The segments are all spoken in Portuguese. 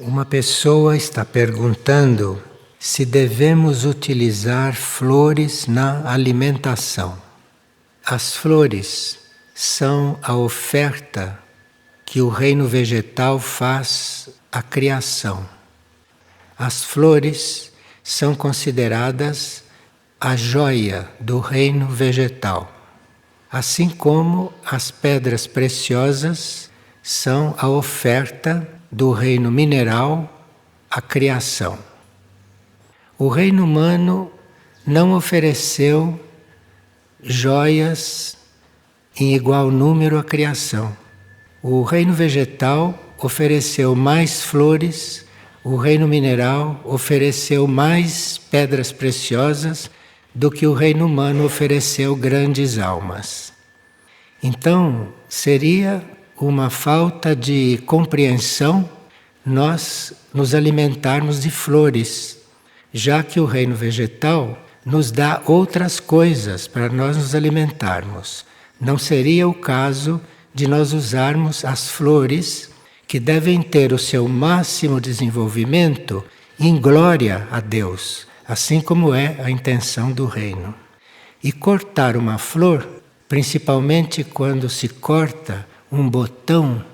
Uma pessoa está perguntando se devemos utilizar flores na alimentação. As flores são a oferta que o reino vegetal faz à criação. As flores são consideradas a joia do reino vegetal, assim como as pedras preciosas são a oferta do reino mineral à criação. O reino humano não ofereceu joias em igual número à criação. O reino vegetal ofereceu mais flores, o reino mineral ofereceu mais pedras preciosas do que o reino humano ofereceu grandes almas. Então, seria uma falta de compreensão nós nos alimentarmos de flores, já que o reino vegetal nos dá outras coisas para nós nos alimentarmos. Não seria o caso de nós usarmos as flores, que devem ter o seu máximo desenvolvimento em glória a Deus, assim como é a intenção do reino. E cortar uma flor, principalmente quando se corta um botão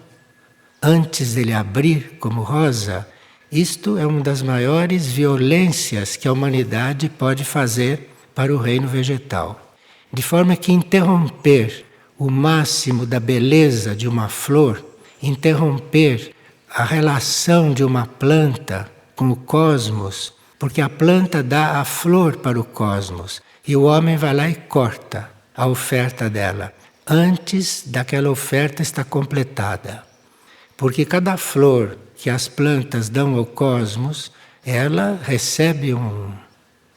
antes dele abrir como rosa, isto é uma das maiores violências que a humanidade pode fazer para o reino vegetal. De forma que interromper o máximo da beleza de uma flor, interromper a relação de uma planta com o cosmos, porque a planta dá a flor para o cosmos e o homem vai lá e corta a oferta dela antes daquela oferta estar completada. Porque cada flor que as plantas dão ao cosmos, ela recebe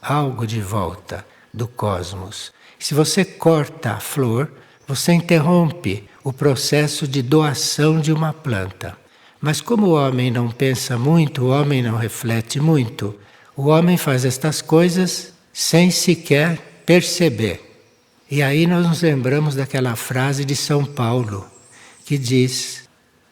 algo de volta do cosmos. Se você corta a flor, você interrompe o processo de doação de uma planta. Mas como o homem não pensa muito, o homem não reflete muito, o homem faz estas coisas sem sequer perceber. E aí nós nos lembramos daquela frase de São Paulo, que diz: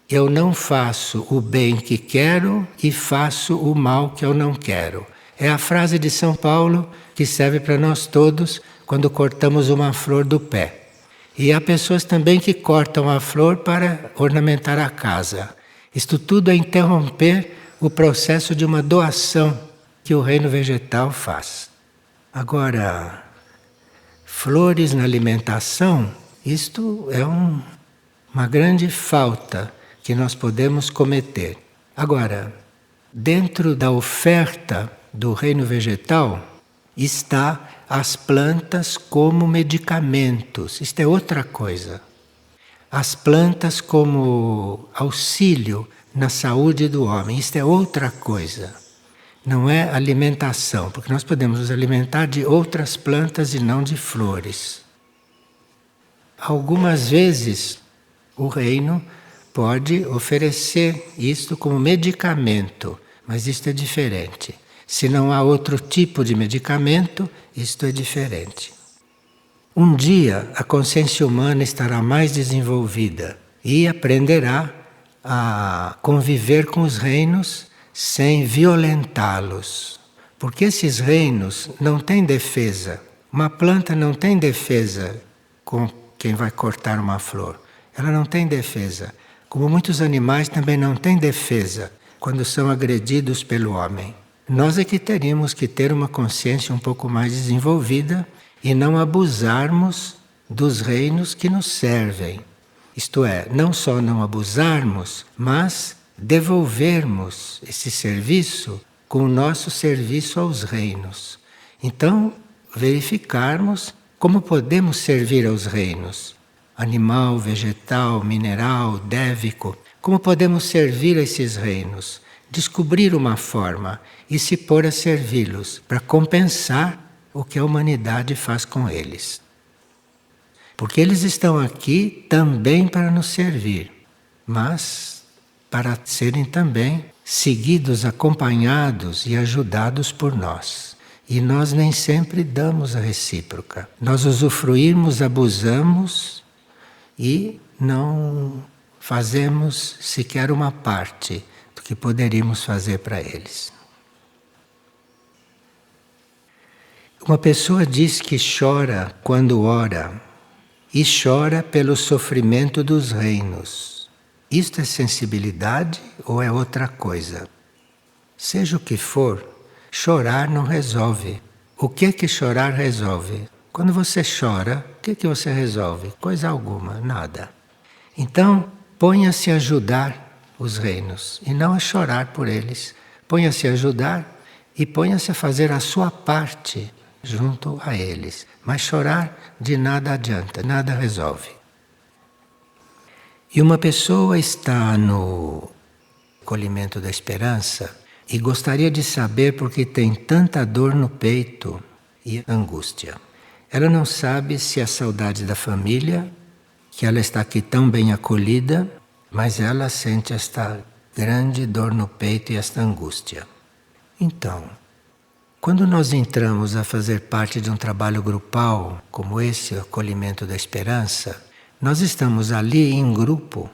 eu não faço o bem que quero e faço o mal que eu não quero. É a frase de São Paulo que serve para nós todos quando cortamos uma flor do pé. E há pessoas também que cortam a flor para ornamentar a casa. Isto tudo é interromper o processo de uma doação que o reino vegetal faz. Agora, flores na alimentação, isto é uma grande falta que nós podemos cometer. Agora, dentro da oferta do reino vegetal está as plantas como medicamentos. Isto é outra coisa. As plantas como auxílio na saúde do homem. Isto é outra coisa. Não é alimentação, porque nós podemos nos alimentar de outras plantas e não de flores. Algumas vezes o reino pode oferecer isto como medicamento, mas isto é diferente. Se não há outro tipo de medicamento, isto é diferente. Um dia a consciência humana estará mais desenvolvida e aprenderá a conviver com os reinos sem violentá-los. Porque esses reinos não têm defesa. Uma planta não tem defesa com quem vai cortar uma flor. Ela não tem defesa. Como muitos animais também não têm defesa quando são agredidos pelo homem. Nós é que teríamos que ter uma consciência um pouco mais desenvolvida e não abusarmos dos reinos que nos servem. Isto é, não só não abusarmos, mas devolvermos esse serviço com o nosso serviço aos reinos. Então, verificarmos como podemos servir aos reinos. Animal, vegetal, mineral, dévico, como podemos servir a esses reinos, descobrir uma forma e se pôr a servi-los para compensar o que a humanidade faz com eles. Porque eles estão aqui também para nos servir, mas para serem também seguidos, acompanhados e ajudados por nós. E nós nem sempre damos a recíproca. Nós usufruímos, abusamos e não fazemos sequer uma parte do que poderíamos fazer para eles. Uma pessoa diz que chora quando ora e chora pelo sofrimento dos reinos. Isto é sensibilidade ou é outra coisa? Seja o que for, chorar não resolve. O que é que chorar resolve? Quando você chora, o que é que você resolve? Coisa alguma, nada. Então, ponha-se a ajudar os reinos e não a chorar por eles. Ponha-se a ajudar e ponha-se a fazer a sua parte junto a eles. Mas chorar de nada adianta, nada resolve. E uma pessoa está no acolhimento da esperança e gostaria de saber por que tem tanta dor no peito e angústia. Ela não sabe se é saudade da família, que ela está aqui tão bem acolhida, mas ela sente esta grande dor no peito e esta angústia. Então, quando nós entramos a fazer parte de um trabalho grupal, como esse, o acolhimento da esperança, nós estamos ali em grupo.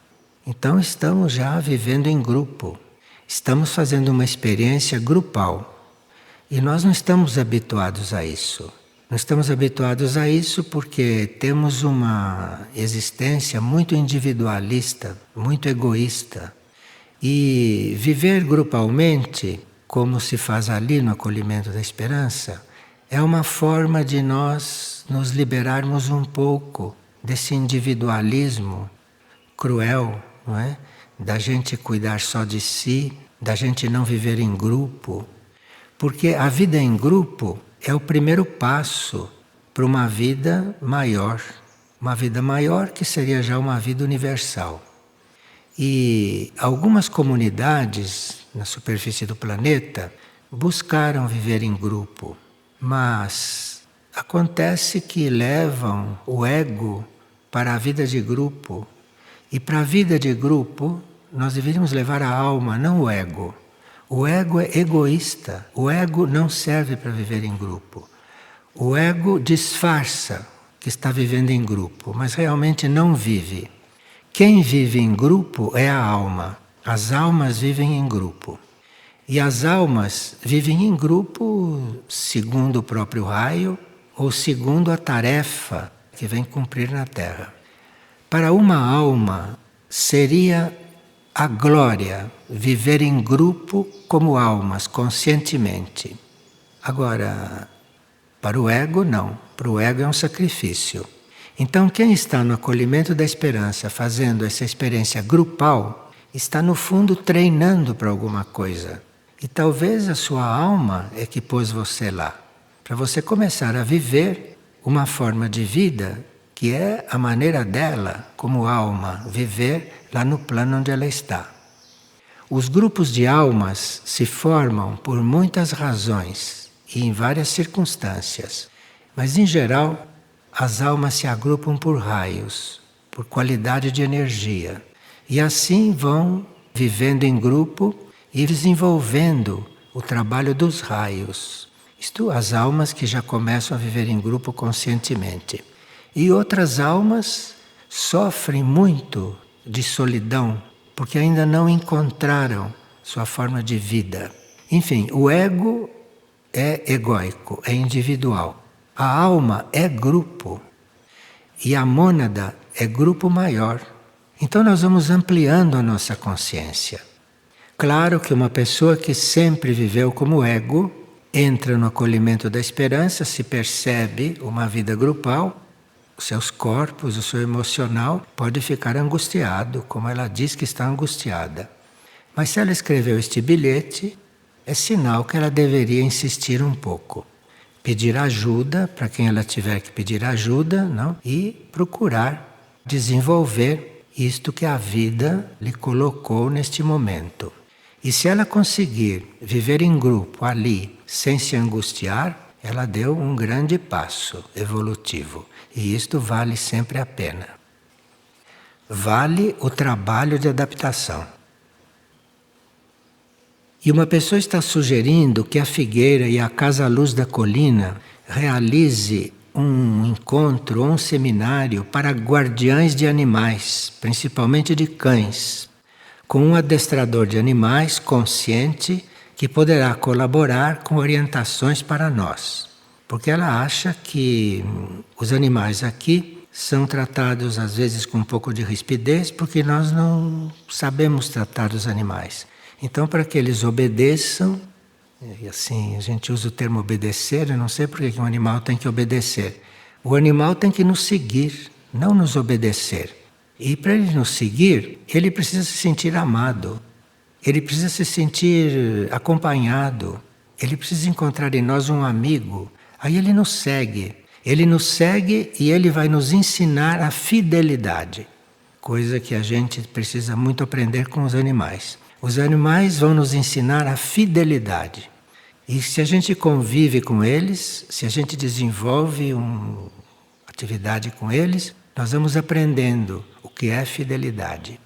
Então estamos já vivendo em grupo. Estamos fazendo uma experiência grupal. E nós não estamos habituados a isso. Não estamos habituados a isso porque temos uma existência muito individualista, muito egoísta. E viver grupalmente, como se faz ali no acolhimento da esperança, é uma forma de nós nos liberarmos um pouco desse individualismo cruel, não é? Da gente cuidar só de si, da gente não viver em grupo. Porque a vida em grupo é o primeiro passo para uma vida maior. Uma vida maior que seria já uma vida universal. E algumas comunidades na superfície do planeta buscaram viver em grupo, mas acontece que levam o ego para a vida de grupo. E para a vida de grupo, nós deveríamos levar a alma, não o ego. O ego é egoísta, o ego não serve para viver em grupo. O ego disfarça que está vivendo em grupo, mas realmente não vive. Quem vive em grupo é a alma. As almas vivem em grupo. E as almas vivem em grupo segundo o próprio raio ou segundo a tarefa que vem cumprir na Terra. Para uma alma seria a glória viver em grupo como almas, conscientemente. Agora, para o ego, não. Para o ego é um sacrifício. Então, quem está no acolhimento da esperança, fazendo essa experiência grupal, está no fundo treinando para alguma coisa. E talvez a sua alma é que pôs você lá, para você começar a viver uma forma de vida que é a maneira dela, como alma, viver lá no plano onde ela está. Os grupos de almas se formam por muitas razões e em várias circunstâncias, mas em geral as almas se agrupam por raios, por qualidade de energia. E assim vão vivendo em grupo e desenvolvendo o trabalho dos raios. Isto, as almas que já começam a viver em grupo conscientemente. E outras almas sofrem muito de solidão, porque ainda não encontraram sua forma de vida. Enfim, o ego é egóico, é individual. A alma é grupo e a mônada é grupo maior. Então nós vamos ampliando a nossa consciência. Claro que uma pessoa que sempre viveu como ego entra no acolhimento da esperança, se percebe uma vida grupal, os seus corpos, o seu emocional pode ficar angustiado, como ela diz que está angustiada. Mas se ela escreveu este bilhete, é sinal que ela deveria insistir um pouco. Pedir ajuda para quem ela tiver que pedir ajuda, não? E procurar desenvolver isto que a vida lhe colocou neste momento. E se ela conseguir viver em grupo ali, sem se angustiar, ela deu um grande passo evolutivo. E isto vale sempre a pena. Vale o trabalho de adaptação. E uma pessoa está sugerindo que a Figueira e a Casa Luz da Colina realize um encontro ou um seminário para guardiães de animais, principalmente de cães, com um adestrador de animais consciente que poderá colaborar com orientações para nós. Porque ela acha que os animais aqui são tratados às vezes com um pouco de rispidez porque nós não sabemos tratar os animais. Então, para que eles obedeçam, e assim a gente usa o termo obedecer, eu não sei por que um animal tem que obedecer. O animal tem que nos seguir, não nos obedecer. E para ele nos seguir, ele precisa se sentir amado, ele precisa se sentir acompanhado, ele precisa encontrar em nós um amigo. Aí ele nos segue e ele vai nos ensinar a fidelidade, coisa que a gente precisa muito aprender com os animais. Os animais vão nos ensinar a fidelidade. E se a gente convive com eles, se a gente desenvolve uma atividade com eles, nós vamos aprendendo o que é fidelidade.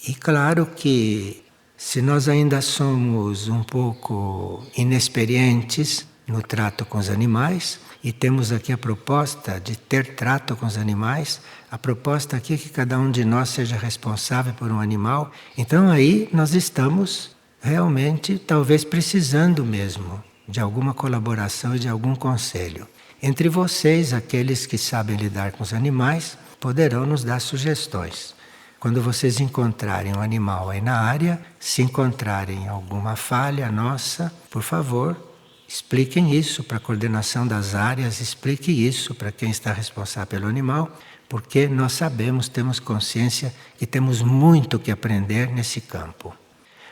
E claro que se nós ainda somos um pouco inexperientes no trato com os animais, e temos aqui a proposta de ter trato com os animais, a proposta aqui é que cada um de nós seja responsável por um animal. Então aí nós estamos realmente talvez precisando mesmo de alguma colaboração e de algum conselho. Entre vocês, aqueles que sabem lidar com os animais, poderão nos dar sugestões. Quando vocês encontrarem um animal aí na área, se encontrarem alguma falha nossa, por favor, expliquem isso para a coordenação das áreas, explique isso para quem está responsável pelo animal, porque nós sabemos, temos consciência que temos muito que aprender nesse campo.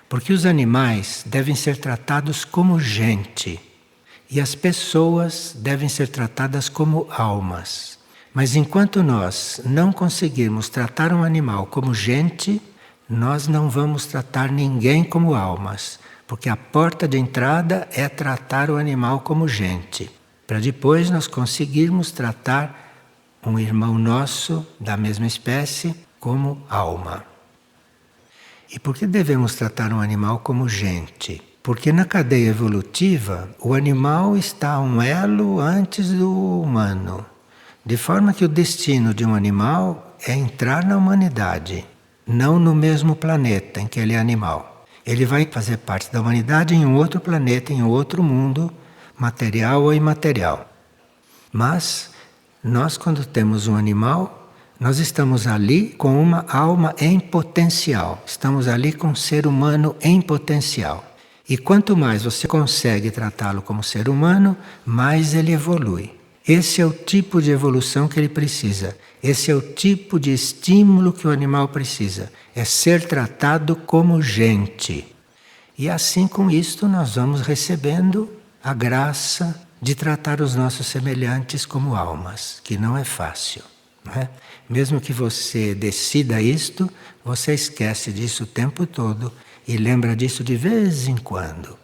Porque os animais devem ser tratados como gente e as pessoas devem ser tratadas como almas. Mas enquanto nós não conseguirmos tratar um animal como gente, nós não vamos tratar ninguém como almas. Porque a porta de entrada é tratar o animal como gente, para depois nós conseguirmos tratar um irmão nosso da mesma espécie como alma. E por que devemos tratar um animal como gente? Porque na cadeia evolutiva o animal está a um elo antes do humano, de forma que o destino de um animal é entrar na humanidade, não no mesmo planeta em que ele é animal. Ele vai fazer parte da humanidade em um outro planeta, em um outro mundo, material ou imaterial. Mas nós, quando temos um animal, nós estamos ali com uma alma em potencial. Estamos ali com um ser humano em potencial. E quanto mais você consegue tratá-lo como ser humano, mais ele evolui. Esse é o tipo de evolução que ele precisa. Esse é o tipo de estímulo que o animal precisa. É ser tratado como gente. E assim com isto nós vamos recebendo a graça de tratar os nossos semelhantes como almas, que não é fácil. Não é? Mesmo que você decida isto, você esquece disso o tempo todo e lembra disso de vez em quando.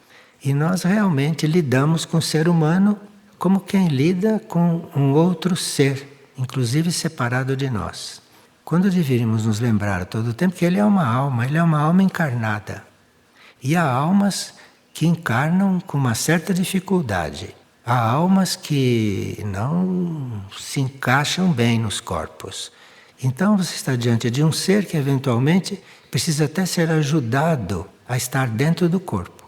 E nós realmente lidamos com o ser humano como quem lida com um outro ser, inclusive separado de nós. Quando deveríamos nos lembrar todo o tempo que ele é uma alma encarnada. E há almas que encarnam com uma certa dificuldade. Há almas que não se encaixam bem nos corpos. Então você está diante de um ser que eventualmente precisa até ser ajudado a estar dentro do corpo.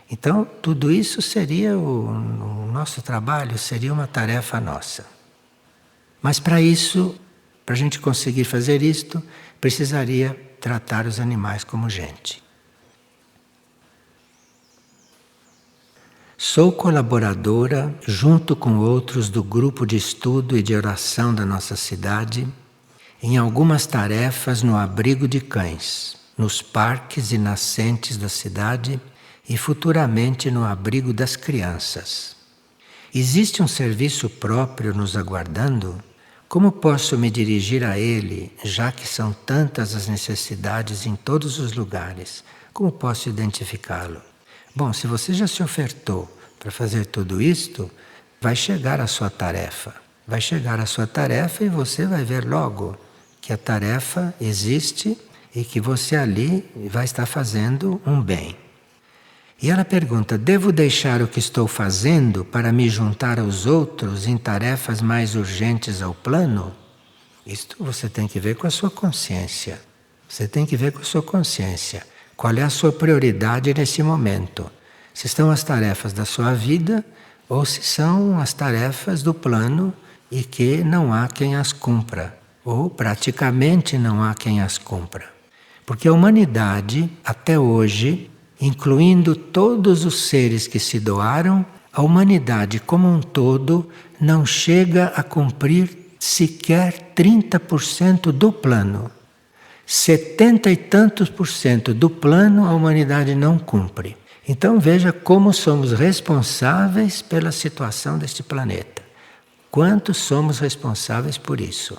Então, tudo isso seria o nosso trabalho, seria uma tarefa nossa. Mas para isso, para a gente conseguir fazer isto, precisaria tratar os animais como gente. Sou colaboradora, junto com outros do grupo de estudo e de oração da nossa cidade, em algumas tarefas no abrigo de cães, nos parques e nascentes da cidade, e futuramente no abrigo das crianças. Existe um serviço próprio nos aguardando? Como posso me dirigir a ele, já que são tantas as necessidades em todos os lugares? Como posso identificá-lo? Bom, se você já se ofertou para fazer tudo isto, vai chegar a sua tarefa. Vai chegar a sua tarefa e você vai ver logo que a tarefa existe e que você ali vai estar fazendo um bem. E ela pergunta: devo deixar o que estou fazendo para me juntar aos outros em tarefas mais urgentes ao plano? Isto você tem que ver com a sua consciência. Você tem que ver com a sua consciência. Qual é a sua prioridade nesse momento? Se são as tarefas da sua vida ou se são as tarefas do plano e que não há quem as cumpra, ou praticamente não há quem as cumpra. Porque a humanidade, até hoje, incluindo todos os seres que se doaram, a humanidade como um todo não chega a cumprir sequer 30% do plano. 70 e tantos por cento do plano a humanidade não cumpre. Então veja como somos responsáveis pela situação deste planeta. Quanto somos responsáveis por isso?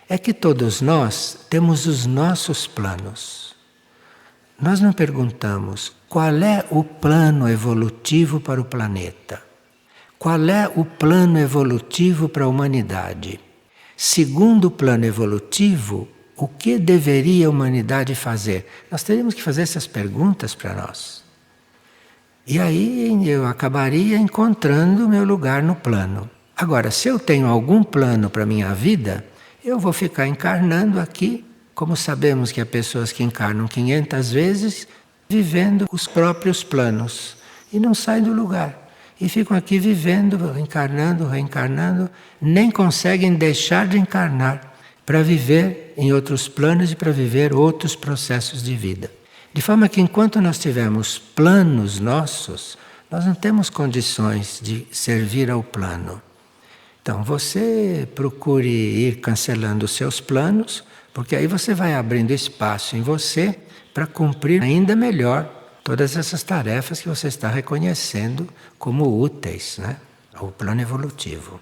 É que todos nós temos os nossos planos. Nós não perguntamos qual é o plano evolutivo para o planeta. Qual é o plano evolutivo para a humanidade? Segundo o plano evolutivo, o que deveria a humanidade fazer? Nós teríamos que fazer essas perguntas para nós. E aí eu acabaria encontrando o meu lugar no plano. Agora, se eu tenho algum plano para a minha vida, eu vou ficar encarnando aqui, como sabemos que há pessoas que encarnam 500 vezes, vivendo os próprios planos. E não saem do lugar. E ficam aqui vivendo, encarnando, reencarnando, nem conseguem deixar de encarnar para viver em outros planos e para viver outros processos de vida. De forma que enquanto nós tivermos planos nossos, nós não temos condições de servir ao plano. Então você procure ir cancelando os seus planos, porque aí você vai abrindo espaço em você para cumprir ainda melhor todas essas tarefas que você está reconhecendo como úteis, né, ao plano evolutivo.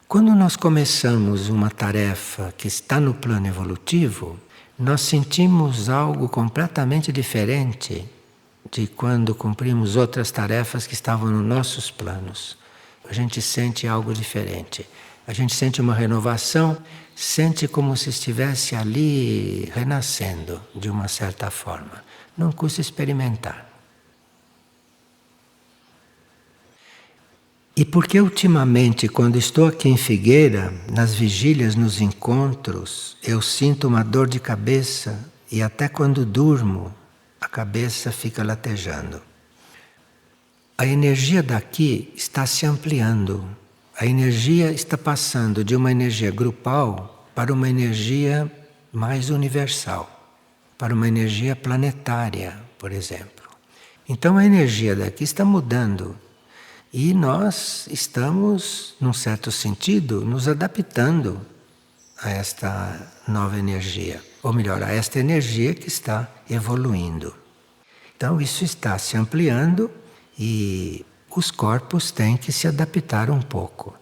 Quando nós começamos uma tarefa que está no plano evolutivo, nós sentimos algo completamente diferente de quando cumprimos outras tarefas que estavam nos nossos planos. A gente sente algo diferente. A gente sente uma renovação, sente como se estivesse ali renascendo, de uma certa forma. Não custa experimentar. E porque ultimamente, quando estou aqui em Figueira, nas vigílias, nos encontros, eu sinto uma dor de cabeça e até quando durmo, a cabeça fica latejando. A energia daqui está se ampliando. A energia está passando de uma energia grupal para uma energia mais universal, para uma energia planetária, por exemplo. Então a energia daqui está mudando. E nós estamos, num certo sentido, nos adaptando a esta nova energia. Ou melhor, a esta energia que está evoluindo. Então isso está se ampliando e os corpos têm que se adaptar um pouco.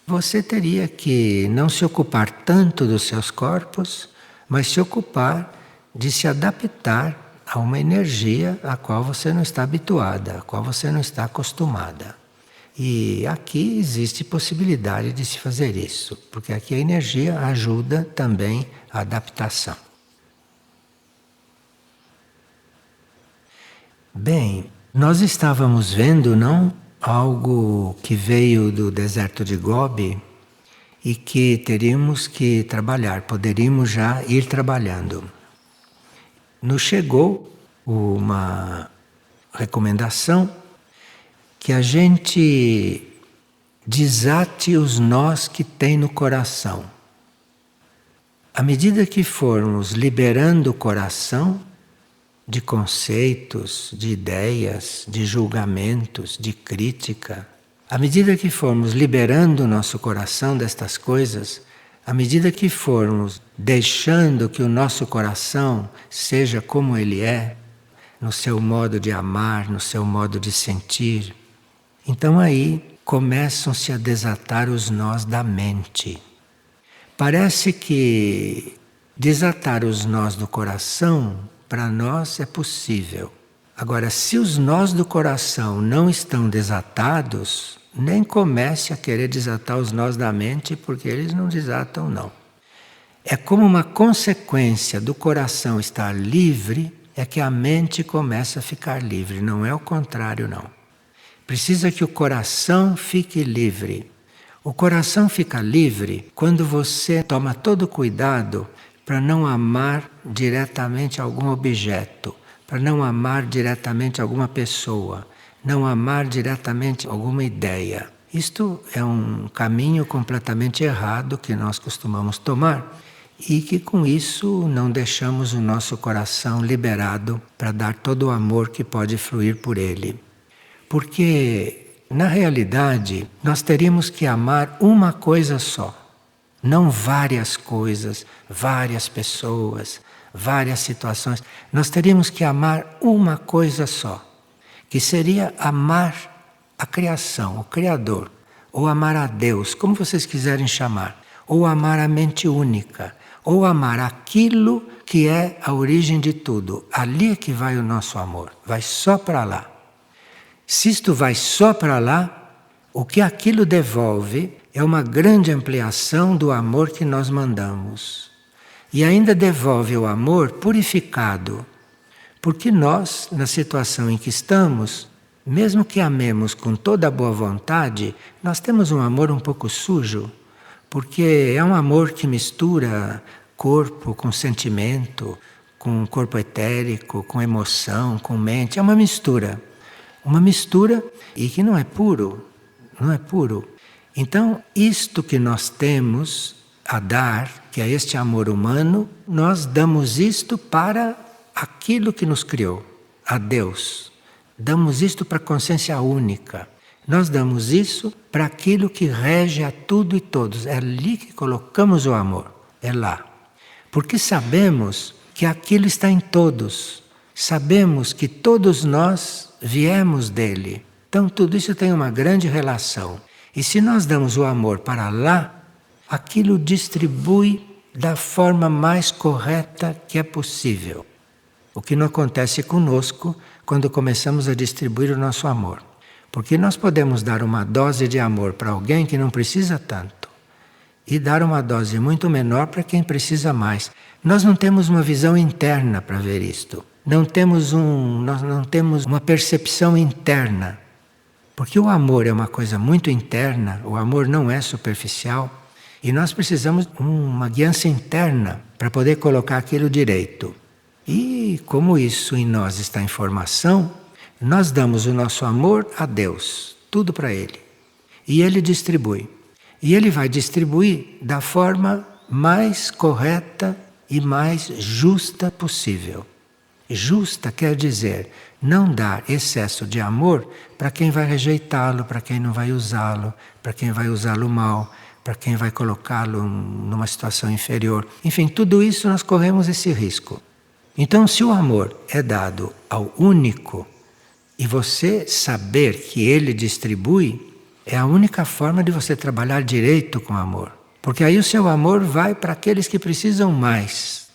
Você teria que não se ocupar tanto dos seus corpos, mas se ocupar de se adaptar a uma energia a qual você não está habituada, a qual você não está acostumada. E aqui existe possibilidade de se fazer isso, porque aqui a energia ajuda também a adaptação. Bem, nós estávamos vendo, não, algo que veio do deserto de Gobi e que teríamos que trabalhar, poderíamos já ir trabalhando. Nos chegou uma recomendação que a gente desate os nós que tem no coração. À medida que formos liberando o coração de conceitos, de ideias, de julgamentos, de crítica, à medida que formos liberando o nosso coração destas coisas, à medida que formos deixando que o nosso coração seja como ele é, no seu modo de amar, no seu modo de sentir, então aí começam-se a desatar os nós da mente. Parece que desatar os nós do coração, para nós é possível. Agora, se os nós do coração não estão desatados, nem comece a querer desatar os nós da mente, porque eles não desatam, não. É como uma consequência do coração estar livre, é que a mente começa a ficar livre, não é o contrário, não. Precisa que o coração fique livre. O coração fica livre quando você toma todo cuidado para não amar diretamente algum objeto, para não amar diretamente alguma pessoa, não amar diretamente alguma ideia. Isto é um caminho completamente errado que nós costumamos tomar e que com isso não deixamos o nosso coração liberado para dar todo o amor que pode fluir por ele. Porque, na realidade, nós teríamos que amar uma coisa só. Não várias coisas, várias pessoas, várias situações. Nós teríamos que amar uma coisa só, que seria amar a criação, o Criador, ou amar a Deus, como vocês quiserem chamar, ou amar a mente única, ou amar aquilo que é a origem de tudo. Ali é que vai o nosso amor, vai só para lá. Se isto vai só para lá, o que aquilo devolve é uma grande ampliação do amor que nós mandamos. E ainda devolve o amor purificado. Porque nós, na situação em que estamos, mesmo que amemos com toda a boa vontade, nós temos um amor um pouco sujo. Porque é um amor que mistura corpo com sentimento, com corpo etérico, com emoção, com mente. É uma mistura. Uma mistura e que não é puro. Não é puro. Então, isto que nós temos a dar, que é este amor humano, nós damos isto para aquilo que nos criou, a Deus. Damos isto para a consciência única. Nós damos isso para aquilo que rege a tudo e todos. É ali que colocamos o amor. É lá. Porque sabemos que aquilo está em todos. Sabemos que todos nós viemos dele. Então, tudo isso tem uma grande relação. E se nós damos o amor para lá, aquilo distribui da forma mais correta que é possível. O que não acontece conosco quando começamos a distribuir o nosso amor. Porque nós podemos dar uma dose de amor para alguém que não precisa tanto. E dar uma dose muito menor para quem precisa mais. Nós não temos uma visão interna para ver isto. Nós não temos uma percepção interna. Porque o amor é uma coisa muito interna, o amor não é superficial, e nós precisamos de uma guiança interna para poder colocar aquilo direito. E como isso em nós está em formação, nós damos o nosso amor a Deus, tudo para Ele. E Ele distribui. E Ele vai distribuir da forma mais correta e mais justa possível. Justa quer dizer não dar excesso de amor para quem vai rejeitá-lo, para quem não vai usá-lo, para quem vai usá-lo mal, para quem vai colocá-lo numa situação inferior. Enfim, tudo isso nós corremos esse risco. Então, se o amor é dado ao único e você saber que ele distribui, é a única forma de você trabalhar direito com o amor. Porque aí o seu amor vai para aqueles que precisam mais.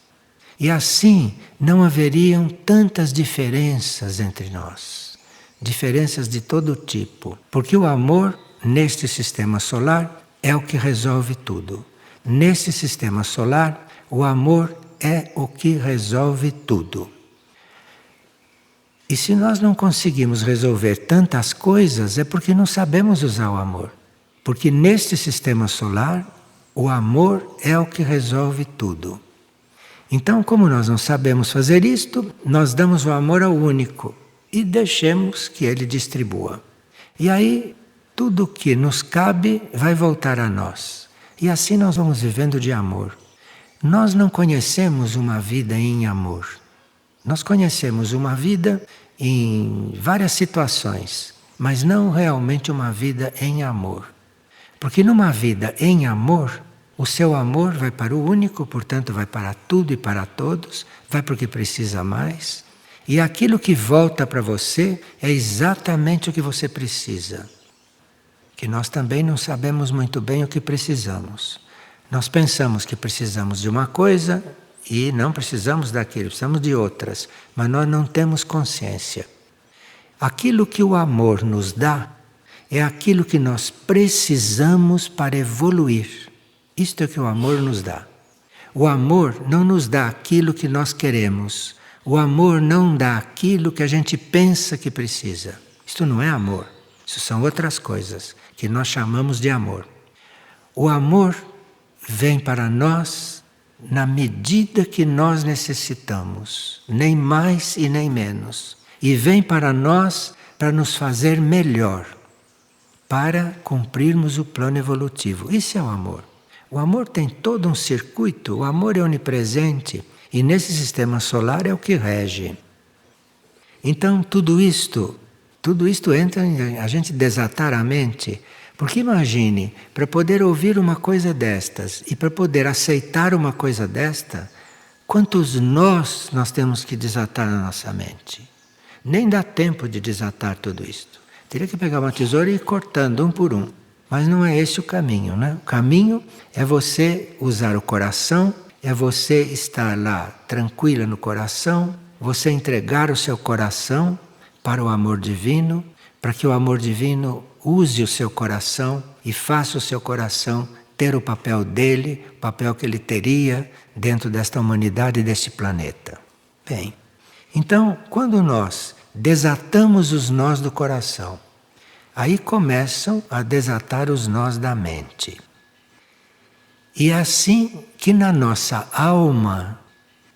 E assim não haveriam tantas diferenças entre nós. Diferenças de todo tipo. Porque o amor, neste sistema solar, é o que resolve tudo. Neste sistema solar, o amor é o que resolve tudo. E se nós não conseguimos resolver tantas coisas, é porque não sabemos usar o amor. Porque neste sistema solar, o amor é o que resolve tudo. Então, como nós não sabemos fazer isto, nós damos o amor ao único e deixemos que ele distribua. E aí, tudo que nos cabe vai voltar a nós. E assim nós vamos vivendo de amor. Nós não conhecemos uma vida em amor. Nós conhecemos uma vida em várias situações, mas não realmente uma vida em amor. Porque numa vida em amor, o seu amor vai para o único, portanto vai para tudo e para todos, vai para o que precisa mais. E aquilo que volta para você é exatamente o que você precisa. Que nós também não sabemos muito bem o que precisamos. Nós pensamos que precisamos de uma coisa e não precisamos daquilo, precisamos de outras, mas nós não temos consciência. Aquilo que o amor nos dá é aquilo que nós precisamos para evoluir. Isto é que o amor nos dá. O amor não nos dá aquilo que nós queremos. O amor não dá aquilo que a gente pensa que precisa. Isto não é amor. Isso são outras coisas que nós chamamos de amor. O amor vem para nós na medida que nós necessitamos, nem mais e nem menos. E vem para nós para nos fazer melhor, para cumprirmos o plano evolutivo. Isso é o amor. O amor tem todo um circuito, o amor é onipresente e nesse sistema solar é o que rege. Então tudo isto entra em a gente desatar a mente. Porque imagine, para poder ouvir uma coisa destas e para poder aceitar uma coisa desta, quantos nós temos que desatar na nossa mente? Nem dá tempo de desatar tudo isto. Teria que pegar uma tesoura e ir cortando um por um. Mas não é esse o caminho, né? O caminho é você usar o coração, é você estar lá tranquila no coração, você entregar o seu coração para o amor divino, para que o amor divino use o seu coração e faça o seu coração ter o papel dele, o papel que ele teria dentro desta humanidade e deste planeta. Bem, então, quando nós desatamos os nós do coração, aí começam a desatar os nós da mente. E é assim que na nossa alma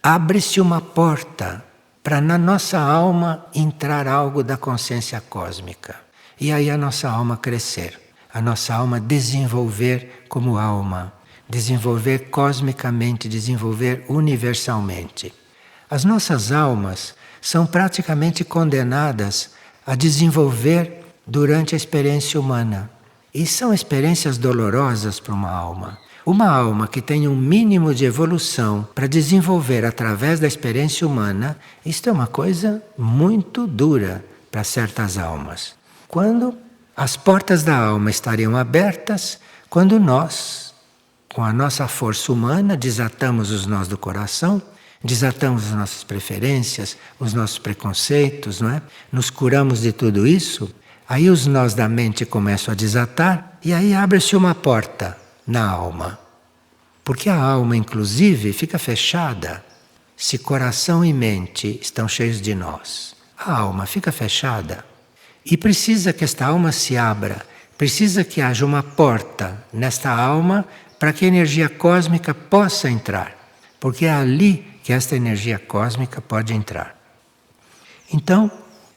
abre-se uma porta para na nossa alma entrar algo da consciência cósmica. E aí a nossa alma crescer, a nossa alma desenvolver como alma, desenvolver cosmicamente, desenvolver universalmente. As nossas almas são praticamente condenadas a desenvolver durante a experiência humana. E são experiências dolorosas para uma alma. Uma alma que tem um mínimo de evolução para desenvolver através da experiência humana, isto é uma coisa muito dura para certas almas. Quando as portas da alma estariam abertas, quando nós, com a nossa força humana, desatamos os nós do coração, desatamos as nossas preferências, os nossos preconceitos, não é? Nos curamos de tudo isso, aí os nós da mente começam a desatar e aí abre-se uma porta na alma. Porque a alma, inclusive, fica fechada se coração e mente estão cheios de nós. A alma fica fechada. E precisa que esta alma se abra, precisa que haja uma porta nesta alma para que a energia cósmica possa entrar. Porque é ali que esta energia cósmica pode entrar. Então,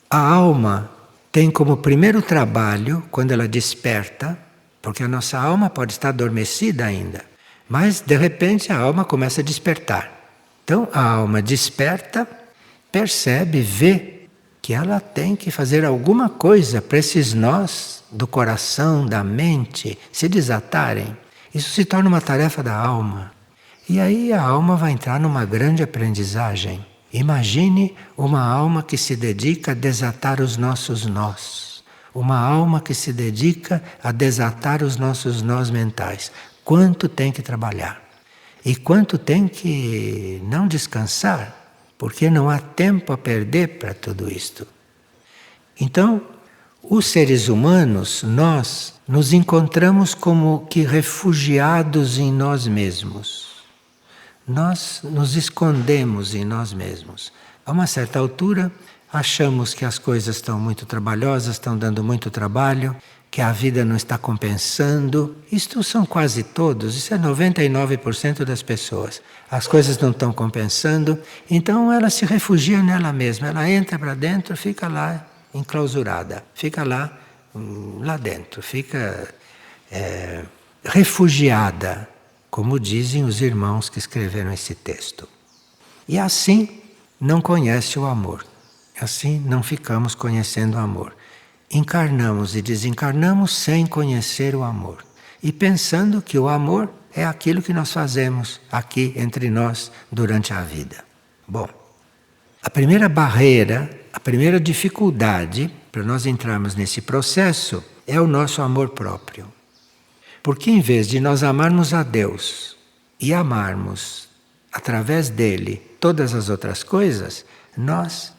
a alma tem como primeiro trabalho, quando ela desperta, porque a nossa alma pode estar adormecida ainda, mas de repente a alma começa a despertar. Então a alma desperta, percebe, vê que ela tem que fazer alguma coisa para esses nós do coração, da mente, se desatarem. Isso se torna uma tarefa da alma. E aí a alma vai entrar numa grande aprendizagem. Imagine uma alma que se dedica a desatar os nossos nós. Uma alma que se dedica a desatar os nossos nós mentais. Quanto tem que trabalhar. E quanto tem que não descansar. Porque não há tempo a perder para tudo isto. Então, os seres humanos, nós nos encontramos como que refugiados em nós mesmos. Nós nos escondemos em nós mesmos. A uma certa altura, achamos que as coisas estão muito trabalhosas, estão dando muito trabalho, que a vida não está compensando. Isto são quase todos, isso é 99% das pessoas. As coisas não estão compensando, então ela se refugia nela mesma. Ela entra para dentro, fica lá enclausurada, fica lá dentro, fica refugiada, como dizem os irmãos que escreveram esse texto. E assim não conhece o amor. Assim não ficamos conhecendo o amor. Encarnamos e desencarnamos sem conhecer o amor. E pensando que o amor é aquilo que nós fazemos aqui entre nós durante a vida. Bom, a primeira barreira, a primeira dificuldade para nós entrarmos nesse processo é o nosso amor próprio. Porque em vez de nós amarmos a Deus e amarmos através dele todas as outras coisas, nós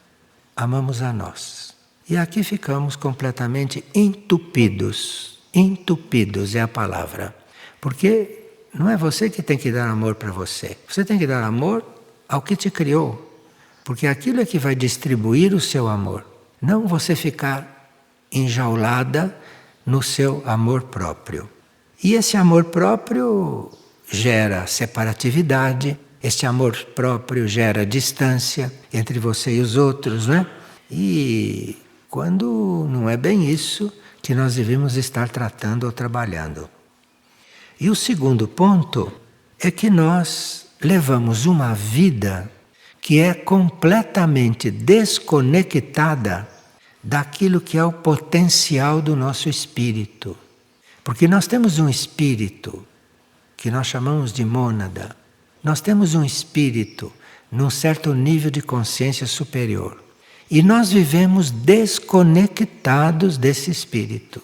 amamos a nós. E aqui ficamos completamente entupidos. Entupidos é a palavra. Porque não é você que tem que dar amor para você. Você tem que dar amor ao que te criou. Porque aquilo é que vai distribuir o seu amor. Não você ficar enjaulada no seu amor próprio. E esse amor próprio gera separatividade, este amor próprio gera distância entre você e os outros, né? E quando não é bem isso que nós devemos estar tratando ou trabalhando. E o segundo ponto é que nós levamos uma vida que é completamente desconectada daquilo que é o potencial do nosso espírito. Porque nós temos um espírito que nós chamamos de mônada. Nós temos um espírito num certo nível de consciência superior. E nós vivemos desconectados desse espírito.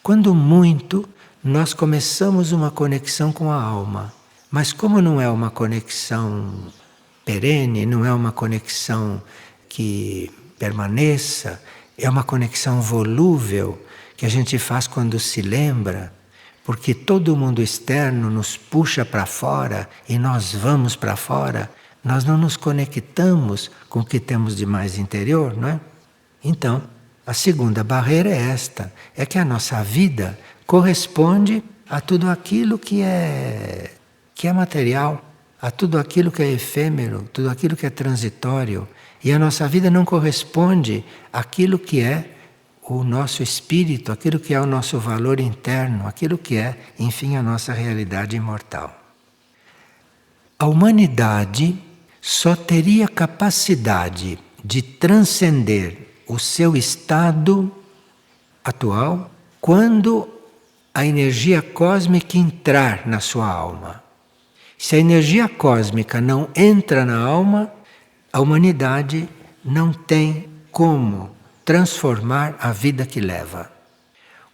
Quando muito, nós começamos uma conexão com a alma. Mas como não é uma conexão perene, não é uma conexão que permaneça, é uma conexão volúvel que a gente faz quando se lembra, porque todo mundo externo nos puxa para fora e nós vamos para fora, nós não nos conectamos com o que temos de mais interior, não é? Então, a segunda barreira é esta, é que a nossa vida corresponde a tudo aquilo que é material, a tudo aquilo que é efêmero, tudo aquilo que é transitório. E a nossa vida não corresponde àquilo que é o nosso espírito, aquilo que é o nosso valor interno, aquilo que é, enfim, a nossa realidade imortal. A humanidade só teria capacidade de transcender o seu estado atual quando a energia cósmica entrar na sua alma. Se a energia cósmica não entra na alma, a humanidade não tem como transformar a vida que leva.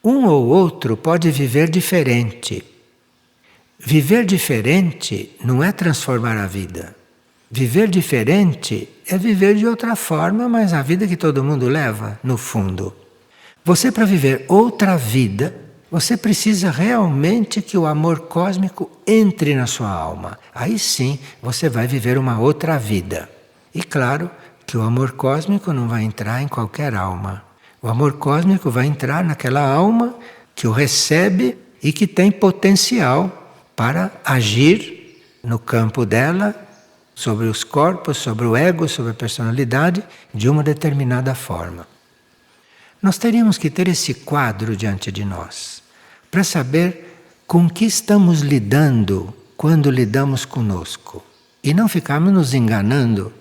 Um ou outro pode viver diferente. Viver diferente não é transformar a vida. Viver diferente é viver de outra forma, mas a vida que todo mundo leva, no fundo. Você, para viver outra vida, você precisa realmente que o amor cósmico entre na sua alma. Aí sim você vai viver uma outra vida. E claro que o amor cósmico não vai entrar em qualquer alma. O amor cósmico vai entrar naquela alma que o recebe e que tem potencial para agir no campo dela, sobre os corpos, sobre o ego, sobre a personalidade, de uma determinada forma. Nós teríamos que ter esse quadro diante de nós, para saber com que estamos lidando quando lidamos conosco. E não ficarmos nos enganando,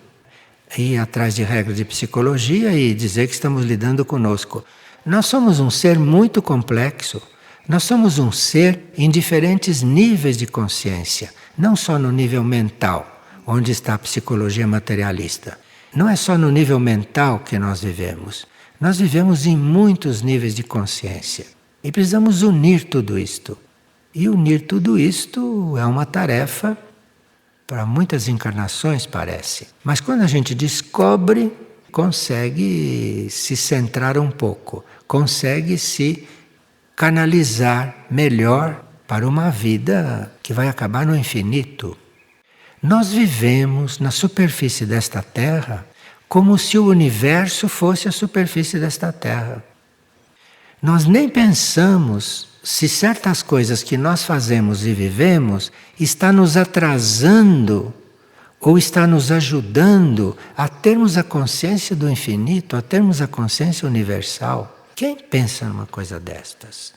ir atrás de regras de psicologia e dizer que estamos lidando conosco. Nós somos um ser muito complexo. Nós somos um ser em diferentes níveis de consciência, não só no nível mental, onde está a psicologia materialista. Não é só no nível mental que nós vivemos. Nós vivemos em muitos níveis de consciência. E precisamos unir tudo isto. E unir tudo isto é uma tarefa para muitas encarnações, parece. Mas quando a gente descobre, consegue se centrar um pouco, consegue se canalizar melhor para uma vida que vai acabar no infinito. Nós vivemos na superfície desta Terra como se o universo fosse a superfície desta Terra. Nós nem pensamos se certas coisas que nós fazemos e vivemos está nos atrasando ou está nos ajudando a termos a consciência do infinito, a termos a consciência universal. Quem pensa numa coisa destas?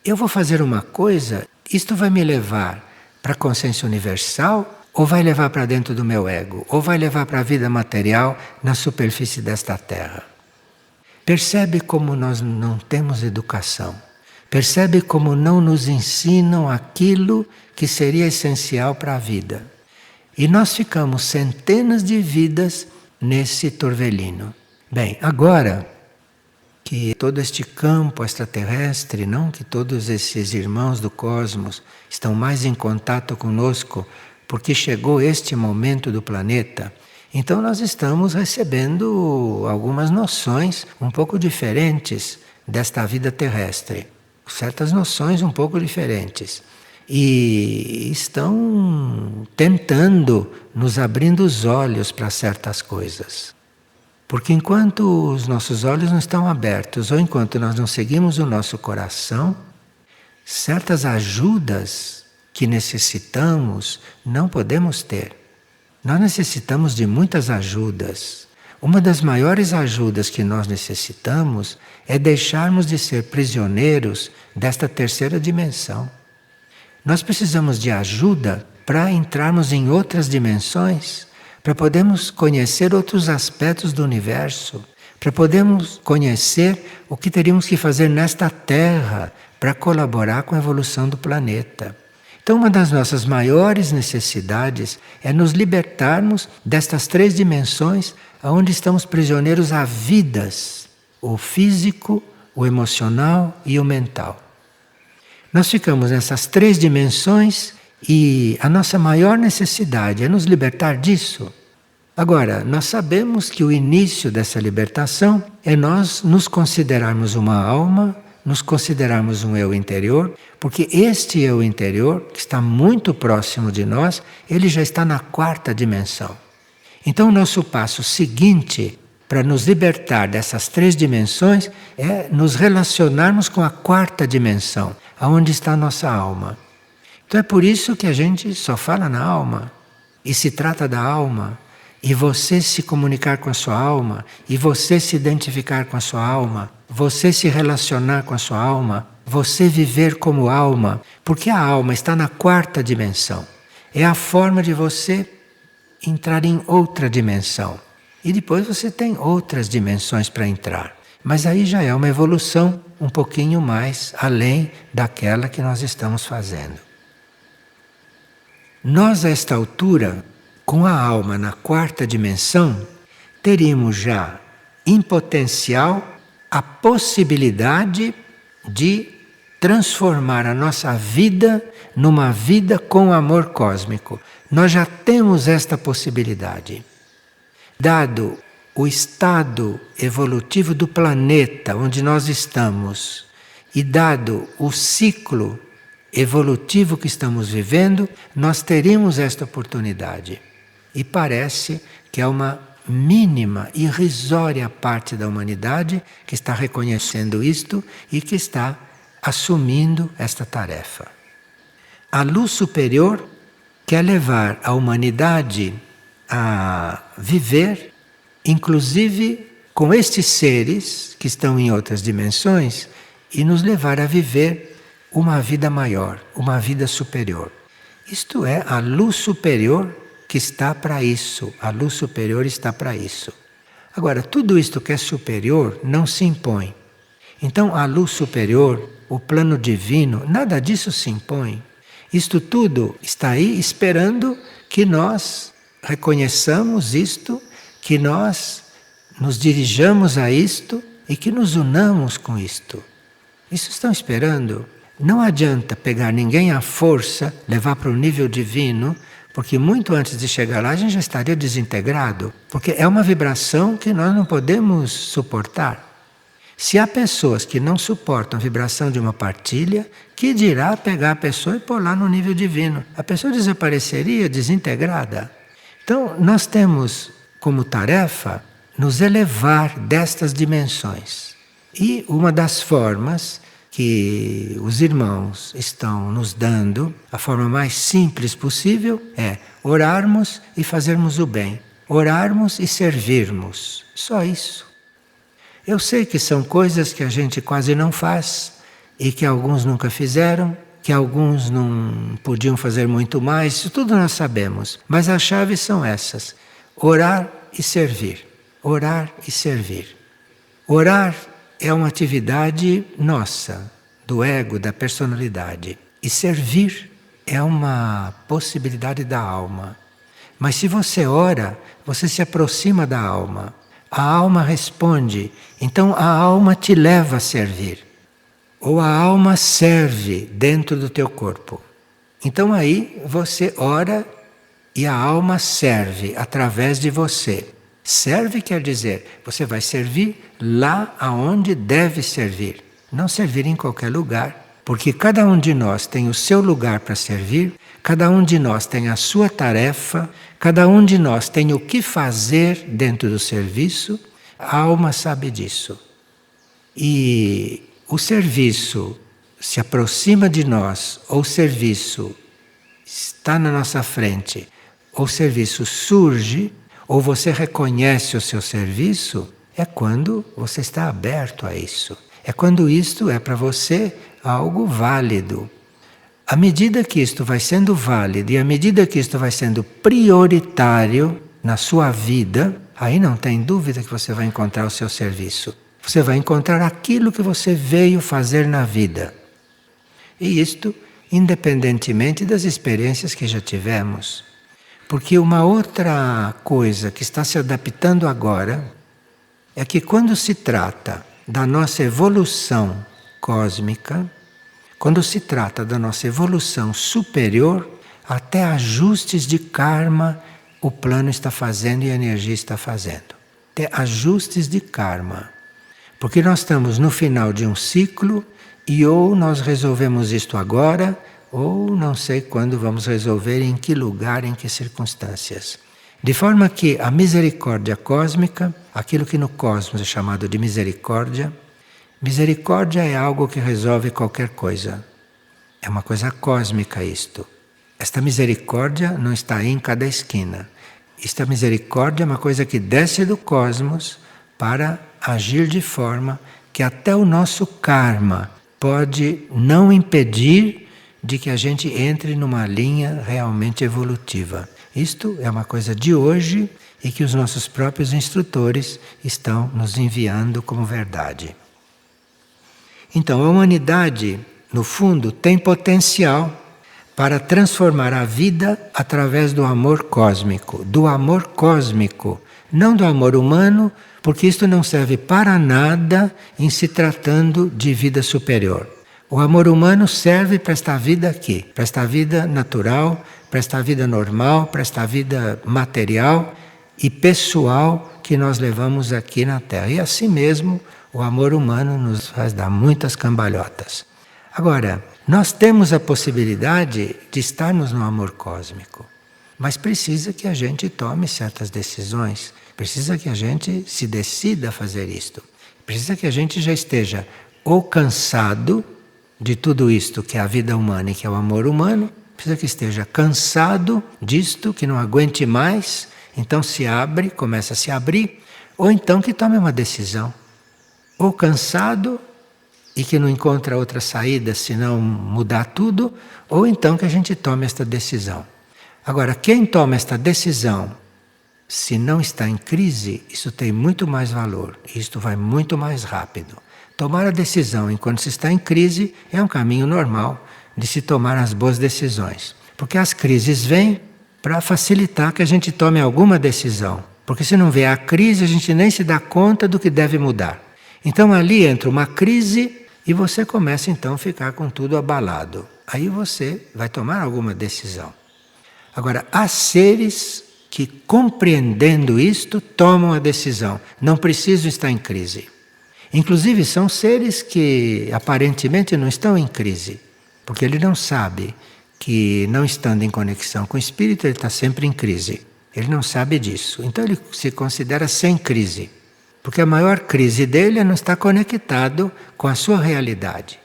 Eu vou fazer uma coisa, isto vai me levar para a consciência universal, ou vai levar para dentro do meu ego, ou vai levar para a vida material na superfície desta Terra. Percebe como nós não temos educação. Percebe como não nos ensinam aquilo que seria essencial para a vida. E nós ficamos centenas de vidas nesse torvelino. Bem, agora que todo este campo extraterrestre, não, que todos esses irmãos do cosmos estão mais em contato conosco, porque chegou este momento do planeta, então nós estamos recebendo algumas noções um pouco diferentes desta vida terrestre. Certas noções um pouco diferentes. E estão tentando nos abrindo os olhos para certas coisas. Porque enquanto os nossos olhos não estão abertos, ou enquanto nós não seguimos o nosso coração, certas ajudas que necessitamos, não podemos ter. Nós necessitamos de muitas ajudas. Uma das maiores ajudas que nós necessitamos é deixarmos de ser prisioneiros desta terceira dimensão. Nós precisamos de ajuda para entrarmos em outras dimensões, para podermos conhecer outros aspectos do universo, para podermos conhecer o que teríamos que fazer nesta Terra para colaborar com a evolução do planeta. Então, uma das nossas maiores necessidades é nos libertarmos destas três dimensões onde estamos prisioneiros a vidas, o físico, o emocional e o mental. Nós ficamos nessas três dimensões e a nossa maior necessidade é nos libertar disso. Agora, nós sabemos que o início dessa libertação é nós nos considerarmos uma alma, nos considerarmos um eu interior, porque este eu interior, que está muito próximo de nós, ele já está na quarta dimensão. Então, o nosso passo seguinte para nos libertar dessas três dimensões é nos relacionarmos com a quarta dimensão, aonde está a nossa alma. Então é por isso que a gente só fala na alma, e se trata da alma, e você se comunicar com a sua alma, e você se identificar com a sua alma, você se relacionar com a sua alma, você viver como alma, porque a alma está na quarta dimensão. É a forma de você entrar em outra dimensão. E depois você tem outras dimensões para entrar. Mas aí já é uma evolução um pouquinho mais além daquela que nós estamos fazendo. Nós, a esta altura, com a alma na quarta dimensão, teríamos já, em potencial, a possibilidade de transformar a nossa vida numa vida com amor cósmico. Nós já temos esta possibilidade. Dado o estado evolutivo do planeta onde nós estamos e dado o ciclo evolutivo que estamos vivendo, nós teríamos esta oportunidade. E parece que é uma mínima, irrisória parte da humanidade que está reconhecendo isto e que está assumindo esta tarefa. A luz superior quer levar a humanidade a viver, inclusive com estes seres que estão em outras dimensões, e nos levar a viver uma vida maior, uma vida superior. Isto é, a luz superior que está para isso. A luz superior está para isso. Agora, tudo isto que é superior não se impõe. Então, a luz superior, o plano divino, nada disso se impõe. Isto tudo está aí esperando que nós reconheçamos isto, que nós nos dirijamos a isto e que nos unamos com isto. Isso estão esperando. Não adianta pegar ninguém à força, levar para o nível divino, porque muito antes de chegar lá a gente já estaria desintegrado, porque é uma vibração que nós não podemos suportar. Se há pessoas que não suportam a vibração de uma partilha, que dirá pegar a pessoa e pôr lá no nível divino? A pessoa desapareceria desintegrada. Então, nós temos como tarefa nos elevar destas dimensões. E uma das formas que os irmãos estão nos dando, a forma mais simples possível, é orarmos e fazermos o bem. Orarmos e servirmos. Só isso. Eu sei que são coisas que a gente quase não faz e que alguns nunca fizeram, que alguns não podiam fazer muito mais, isso tudo nós sabemos. Mas as chaves são essas: orar e servir. Orar e servir. Orar é uma atividade nossa, do ego, da personalidade. E servir é uma possibilidade da alma. Mas se você ora, você se aproxima da alma. A alma responde, então a alma te leva a servir. Ou a alma serve dentro do teu corpo. Então aí você ora e a alma serve através de você. Serve quer dizer, você vai servir lá aonde deve servir. Não servir em qualquer lugar, porque cada um de nós tem o seu lugar para servir, cada um de nós tem a sua tarefa, cada um de nós tem o que fazer dentro do serviço. A alma sabe disso. E o serviço se aproxima de nós, ou o serviço está na nossa frente, o serviço surge, ou você reconhece o seu serviço, é quando você está aberto a isso. É quando isto é para você algo válido. À medida que isto vai sendo válido e à medida que isto vai sendo prioritário na sua vida, aí não tem dúvida que você vai encontrar o seu serviço. Você vai encontrar aquilo que você veio fazer na vida. E isto, independentemente das experiências que já tivemos. Porque uma outra coisa que está se adaptando agora é que quando se trata da nossa evolução cósmica, quando se trata da nossa evolução superior, até ajustes de karma o plano está fazendo e a energia está fazendo. Até ajustes de karma. Porque nós estamos no final de um ciclo e ou nós resolvemos isto agora, ou não sei quando vamos resolver, em que lugar, em que circunstâncias. De forma que a misericórdia cósmica, aquilo que no cosmos é chamado de misericórdia, misericórdia é algo que resolve qualquer coisa. É uma coisa cósmica isto. Esta misericórdia não está aí em cada esquina. Esta misericórdia é uma coisa que desce do cosmos para agir de forma que até o nosso karma pode não impedir de que a gente entre numa linha realmente evolutiva. Isto é uma coisa de hoje e que os nossos próprios instrutores estão nos enviando como verdade. Então, a humanidade, no fundo, tem potencial para transformar a vida através do amor cósmico. Do amor cósmico, não do amor humano, porque isto não serve para nada em se tratando de vida superior. O amor humano serve para esta vida aqui, para esta vida natural, para esta vida normal, para esta vida material e pessoal que nós levamos aqui na Terra. E assim mesmo, o amor humano nos faz dar muitas cambalhotas. Agora, nós temos a possibilidade de estarmos no amor cósmico, mas precisa que a gente tome certas decisões, precisa que a gente se decida a fazer isto, precisa que a gente já esteja ou cansado de tudo isto que é a vida humana e que é o amor humano, precisa que esteja cansado disto, que não aguente mais, então se abre, começa a se abrir, ou então que tome uma decisão, ou cansado e que não encontra outra saída senão mudar tudo, ou então que a gente tome esta decisão. Agora, quem toma esta decisão, se não está em crise, isso tem muito mais valor, isto vai muito mais rápido. Tomar a decisão enquanto se está em crise é um caminho normal de se tomar as boas decisões. Porque as crises vêm para facilitar que a gente tome alguma decisão. Porque se não vier a crise, a gente nem se dá conta do que deve mudar. Então ali entra uma crise e você começa então a ficar com tudo abalado. Aí você vai tomar alguma decisão. Agora, há seres que, compreendendo isto, tomam a decisão. Não precisam estar em crise. Inclusive, são seres que aparentemente não estão em crise, porque ele não sabe que, não estando em conexão com o espírito, ele está sempre em crise. Ele não sabe disso. Então, ele se considera sem crise, porque a maior crise dele é não estar conectado com a sua realidade.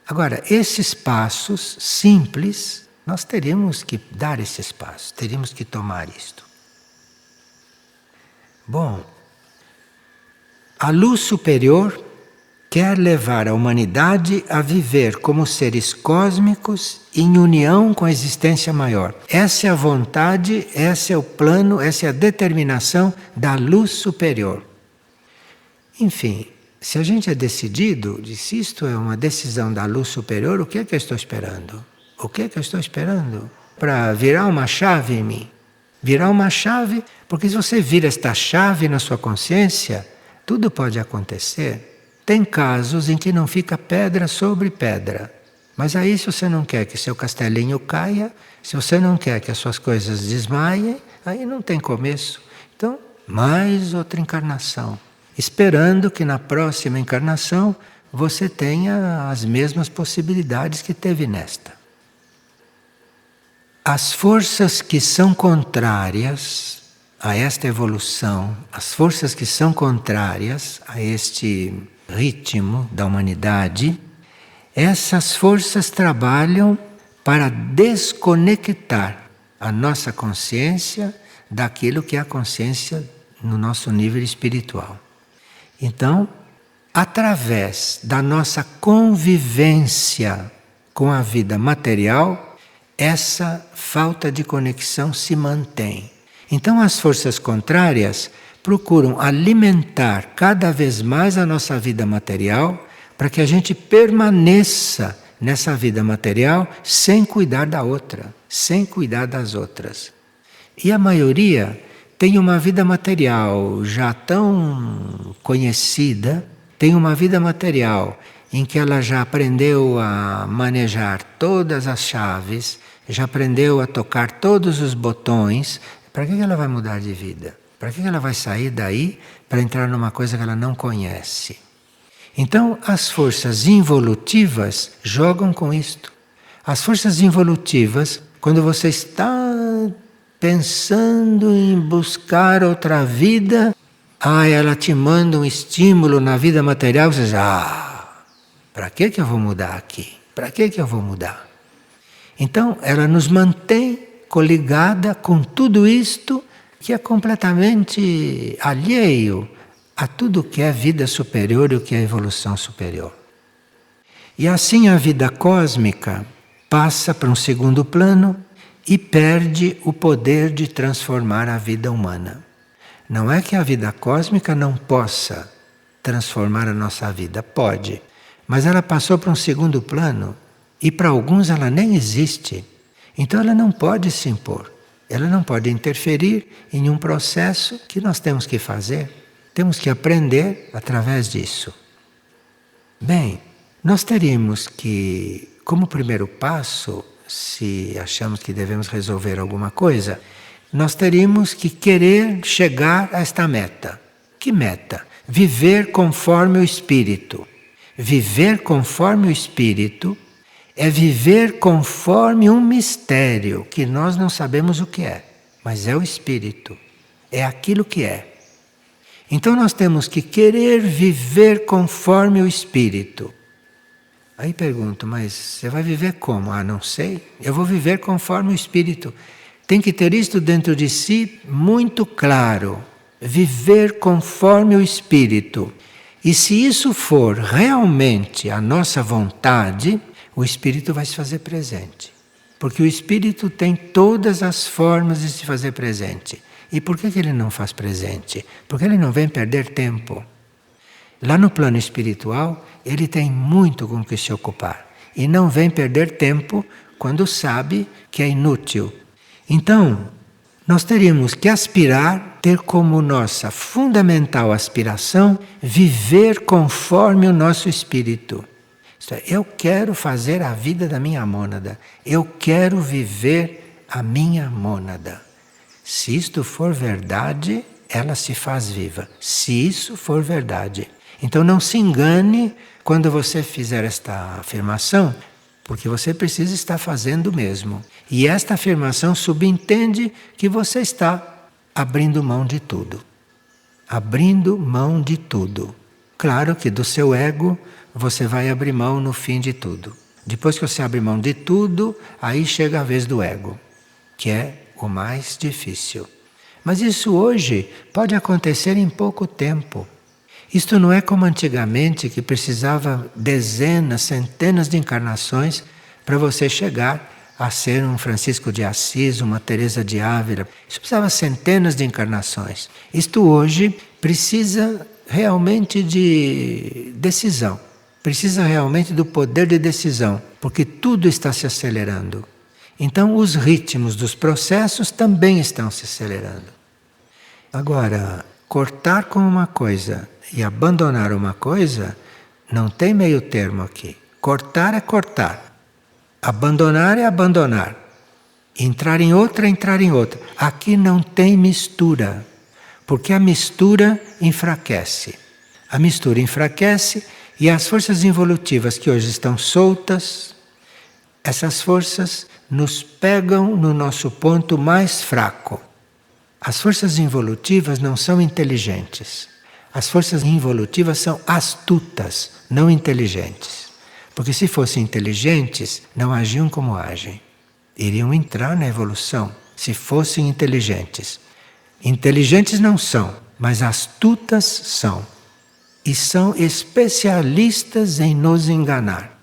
Agora, esses passos simples, nós teríamos que dar esses passos, teríamos que tomar isto. Bom, a luz superior quer levar a humanidade a viver como seres cósmicos em união com a existência maior. Essa é a vontade, esse é o plano, essa é a determinação da luz superior. Enfim, se a gente é decidido, se isto é uma decisão da luz superior, o que é que eu estou esperando? O que é que eu estou esperando? Para virar uma chave em mim. Virar uma chave, porque se você vira esta chave na sua consciência, tudo pode acontecer. Tem casos em que não fica pedra sobre pedra. Mas aí, se você não quer que seu castelinho caia, se você não quer que as suas coisas desmaiem, aí não tem começo. Então, mais outra encarnação. Esperando que na próxima encarnação você tenha as mesmas possibilidades que teve nesta. As forças que são contrárias a esta evolução, as forças que são contrárias a este ritmo da humanidade, essas forças trabalham para desconectar a nossa consciência daquilo que é a consciência no nosso nível espiritual. Então, através da nossa convivência com a vida material, essa falta de conexão se mantém. Então, as forças contrárias procuram alimentar cada vez mais a nossa vida material para que a gente permaneça nessa vida material sem cuidar da outra, sem cuidar das outras. E a maioria tem uma vida material já tão conhecida, tem uma vida material em que ela já aprendeu a manejar todas as chaves, já aprendeu a tocar todos os botões. Para que ela vai mudar de vida? Para que ela vai sair daí para entrar numa coisa que ela não conhece? Então, as forças involutivas jogam com isto. As forças involutivas, quando você está pensando em buscar outra vida, ela te manda um estímulo na vida material, você diz, para que eu vou mudar aqui? Para que eu vou mudar? Então, ela nos mantém coligada com tudo isto que é completamente alheio a tudo que é vida superior e o que é evolução superior. E assim a vida cósmica passa para um segundo plano e perde o poder de transformar a vida humana. Não é que a vida cósmica não possa transformar a nossa vida, pode, mas ela passou para um segundo plano e para alguns ela nem existe. Então ela não pode se impor, ela não pode interferir em um processo que nós temos que fazer. Temos que aprender através disso. Bem, nós teríamos que, como primeiro passo, se achamos que devemos resolver alguma coisa, nós teríamos que querer chegar a esta meta. Que meta? Viver conforme o Espírito. Viver conforme o Espírito é viver conforme um mistério que nós não sabemos o que é, mas é o Espírito. É aquilo que é. Então nós temos que querer viver conforme o Espírito. Aí pergunto, mas você vai viver como? Não sei. Eu vou viver conforme o Espírito. Tem que ter isto dentro de si muito claro. Viver conforme o Espírito. E se isso for realmente a nossa vontade, o Espírito vai se fazer presente. Porque o Espírito tem todas as formas de se fazer presente. E por que ele não faz presente? Porque ele não vem perder tempo. Lá no plano espiritual, ele tem muito com que se ocupar. E não vem perder tempo quando sabe que é inútil. Então, nós teríamos que aspirar, ter como nossa fundamental aspiração, viver conforme o nosso espírito. Isto é, eu quero fazer a vida da minha mônada. Eu quero viver a minha mônada. Se isto for verdade, ela se faz viva. Se isso for verdade. Então não se engane quando você fizer esta afirmação, porque você precisa estar fazendo mesmo. E esta afirmação subentende que você está abrindo mão de tudo. Abrindo mão de tudo. Claro que do seu ego você vai abrir mão no fim de tudo. Depois que você abre mão de tudo, aí chega a vez do ego, que é o mais difícil. Mas isso hoje pode acontecer em pouco tempo. Isto não é como antigamente, que precisava dezenas, centenas de encarnações para você chegar a ser um Francisco de Assis, uma Teresa de Ávila. Isso precisava centenas de encarnações. Isto hoje precisa realmente de decisão. Precisa realmente do poder de decisão, porque tudo está se acelerando. Então os ritmos dos processos também estão se acelerando. Agora, cortar com uma coisa e abandonar uma coisa, não tem meio termo aqui. Cortar é cortar. Abandonar é abandonar. Entrar em outra é entrar em outra. Aqui não tem mistura, porque a mistura enfraquece. A mistura enfraquece e as forças involutivas que hoje estão soltas, essas forças nos pegam no nosso ponto mais fraco. As forças involutivas não são inteligentes. As forças involutivas são astutas, não inteligentes. Porque se fossem inteligentes, não agiam como agem. Iriam entrar na evolução se fossem inteligentes. Inteligentes não são, mas astutas são. E são especialistas em nos enganar.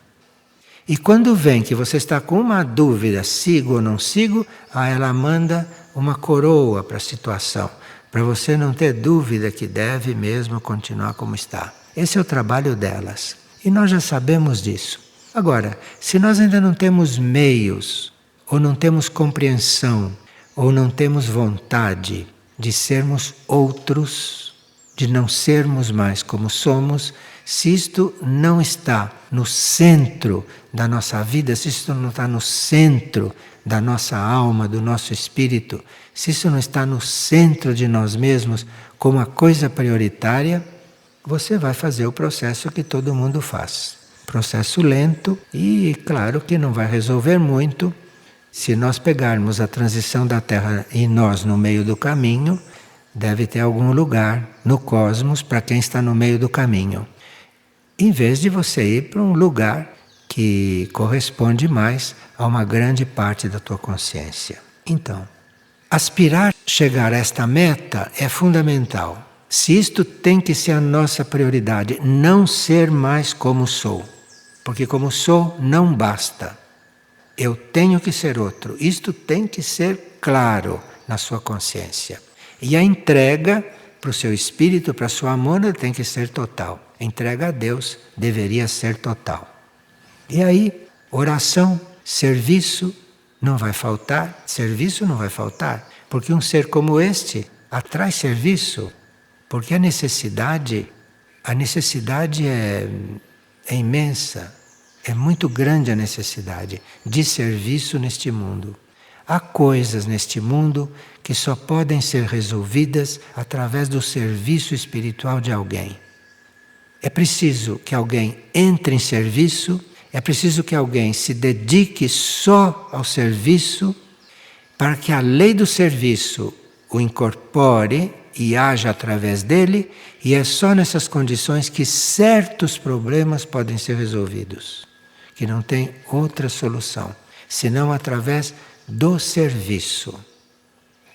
E quando vem que você está com uma dúvida, sigo ou não sigo, ela manda uma coroa para a situação, para você não ter dúvida que deve mesmo continuar como está. Esse é o trabalho delas. E nós já sabemos disso. Agora, se nós ainda não temos meios, ou não temos compreensão, ou não temos vontade de sermos outros, de não sermos mais como somos, se isto não está no centro da nossa vida, se isto não está no centro da nossa alma, do nosso espírito, se isso não está no centro de nós mesmos como a coisa prioritária, você vai fazer o processo que todo mundo faz. Processo lento e, claro, que não vai resolver muito. Se nós pegarmos a transição da Terra e nós no meio do caminho, deve ter algum lugar no cosmos para quem está no meio do caminho. Em vez de você ir para um lugar que corresponde mais a uma grande parte da tua consciência. Então, aspirar chegar a esta meta é fundamental. Se isto tem que ser a nossa prioridade, não ser mais como sou. Porque como sou não basta. Eu tenho que ser outro. Isto tem que ser claro na sua consciência. E a entrega para o seu espírito, para a sua mônada, tem que ser total. A entrega a Deus deveria ser total. E aí, oração, serviço, não vai faltar. Serviço não vai faltar. Porque um ser como este atrai serviço. Porque a necessidade é imensa. É muito grande a necessidade de serviço neste mundo. Há coisas neste mundo que só podem ser resolvidas através do serviço espiritual de alguém. É preciso que alguém entre em serviço, é preciso que alguém se dedique só ao serviço, para que a lei do serviço o incorpore e haja através dele, e é só nessas condições que certos problemas podem ser resolvidos, que não tem outra solução, senão através do serviço.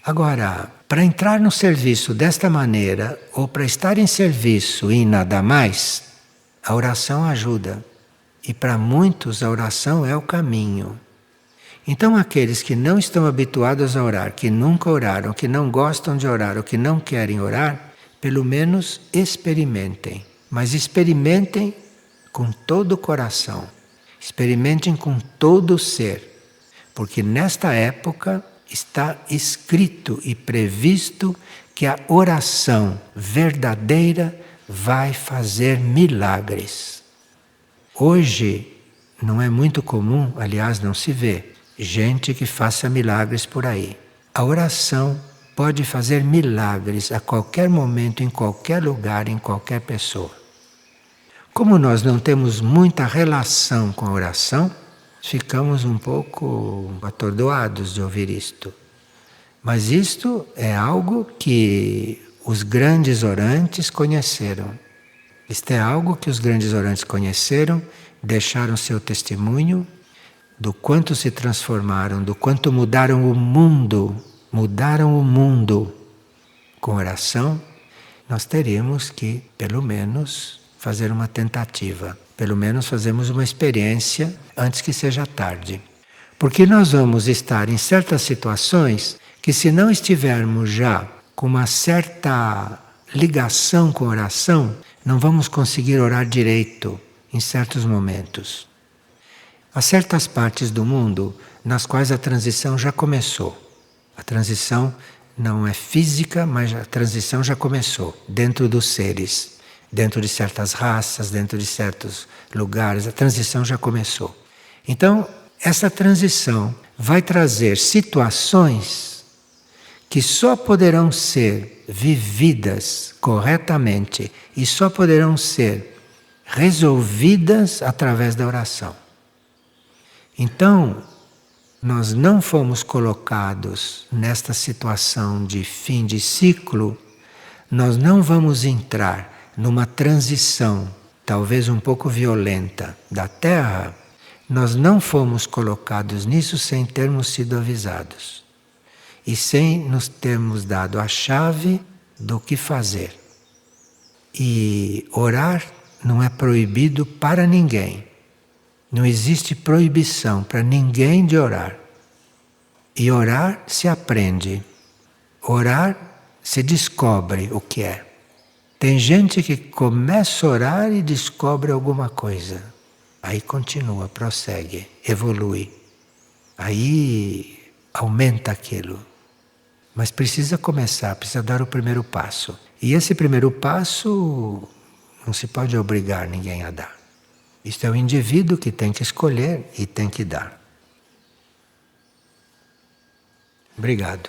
Agora, para entrar no serviço desta maneira, ou para estar em serviço e nada mais, a oração ajuda. E para muitos a oração é o caminho. Então aqueles que não estão habituados a orar, que nunca oraram, que não gostam de orar ou que não querem orar, pelo menos experimentem. Mas experimentem com todo o coração. Experimentem com todo o ser. Porque nesta época está escrito e previsto que a oração verdadeira vai fazer milagres. Hoje não é muito comum, aliás não se vê, gente que faça milagres por aí. A oração pode fazer milagres a qualquer momento, em qualquer lugar, em qualquer pessoa. Como nós não temos muita relação com a oração, ficamos um pouco atordoados de ouvir isto. Mas isto é algo que os grandes orantes conheceram. Isto é algo que os grandes orantes conheceram, deixaram seu testemunho do quanto se transformaram, do quanto mudaram o mundo com oração. Nós teríamos que, pelo menos, fazer uma tentativa. Pelo menos fazemos uma experiência antes que seja tarde. Porque nós vamos estar em certas situações que, se não estivermos já com uma certa ligação com a oração, não vamos conseguir orar direito em certos momentos. Há certas partes do mundo nas quais a transição já começou. A transição não é física, mas a transição já começou dentro dos seres. Dentro de certas raças, dentro de certos lugares, a transição já começou. Então, essa transição vai trazer situações que só poderão ser vividas corretamente e só poderão ser resolvidas através da oração. Então, nós não fomos colocados nesta situação de fim de ciclo, nós não vamos entrar numa transição talvez um pouco violenta, da Terra, nós não fomos colocados nisso sem termos sido avisados. E sem nos termos dado a chave do que fazer. E orar não é proibido para ninguém. Não existe proibição para ninguém de orar. E orar se aprende. Orar se descobre o que é. Tem gente que começa a orar e descobre alguma coisa. Aí continua, prossegue, evolui. Aí aumenta aquilo. Mas precisa começar, precisa dar o primeiro passo. E esse primeiro passo não se pode obrigar ninguém a dar. Isto é o indivíduo que tem que escolher e tem que dar. Obrigado.